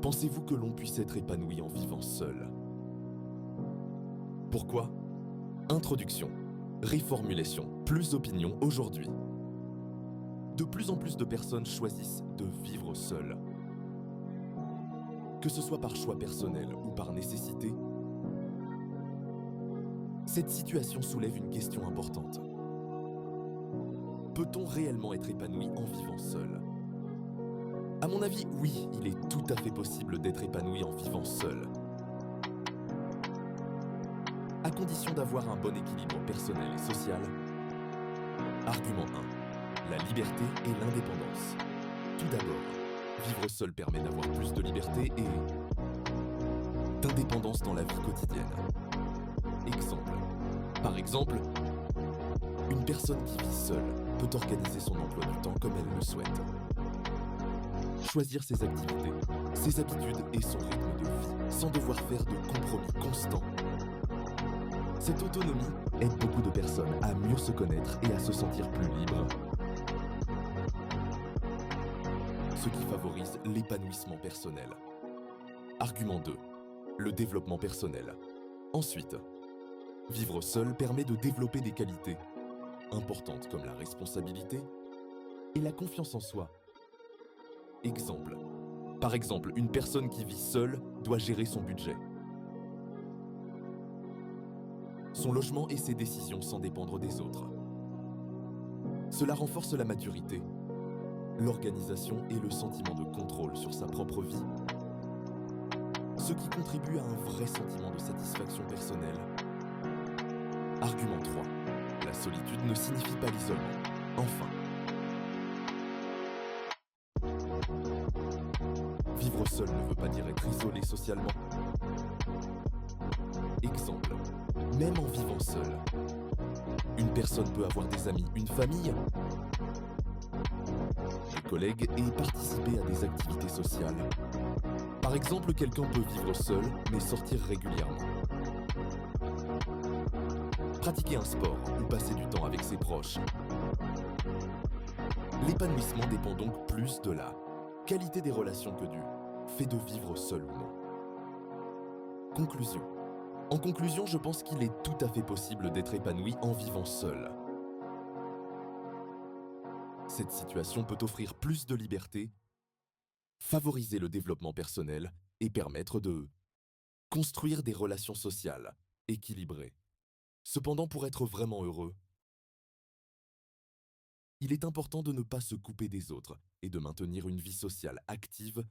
Pensez-vous que l'on puisse être épanoui en vivant seul? Pourquoi? Introduction, réformulation, plus d'opinions aujourd'hui. De plus en plus de personnes choisissent de vivre seules. Que ce soit par choix personnel ou par nécessité, cette situation soulève une question importante. Peut-on réellement être épanoui en vivant seul? À mon avis, oui, il est tout à fait possible d'être épanoui en vivant seul. À condition d'avoir un bon équilibre personnel et social. Argument 1. La liberté et l'indépendance. Tout d'abord, vivre seul permet d'avoir plus de liberté et d'indépendance dans la vie quotidienne. Exemple. Par exemple, une personne qui vit seule peut organiser son emploi du temps comme elle le souhaite. Choisir ses activités, ses habitudes et son rythme de vie sans devoir faire de compromis constants. Cette autonomie aide beaucoup de personnes à mieux se connaître et à se sentir plus libres. Ce qui favorise l'épanouissement personnel. Argument 2. Le développement personnel. Ensuite, vivre seul permet de développer des qualités importantes comme la responsabilité et la confiance en soi. Exemple. Par exemple, une personne qui vit seule doit gérer son budget, son logement et ses décisions sans dépendre des autres. Cela renforce la maturité, l'organisation et le sentiment de contrôle sur sa propre vie, ce qui contribue à un vrai sentiment de satisfaction personnelle. Argument 3. La solitude ne signifie pas l'isolement. Enfin, vivre seul ne veut pas dire être isolé socialement. Exemple, même en vivant seul, une personne peut avoir des amis, une famille, des collègues et participer à des activités sociales. Par exemple, quelqu'un peut vivre seul mais sortir régulièrement. Pratiquer un sport ou passer du temps avec ses proches. L'épanouissement dépend donc plus de la qualité des relations que du fait de vivre seul ou non. Conclusion. En conclusion, je pense qu'il est tout à fait possible d'être épanoui en vivant seul. Cette situation peut offrir plus de liberté, favoriser le développement personnel et permettre de construire des relations sociales équilibrées. Cependant, pour être vraiment heureux, il est important de ne pas se couper des autres et de maintenir une vie sociale active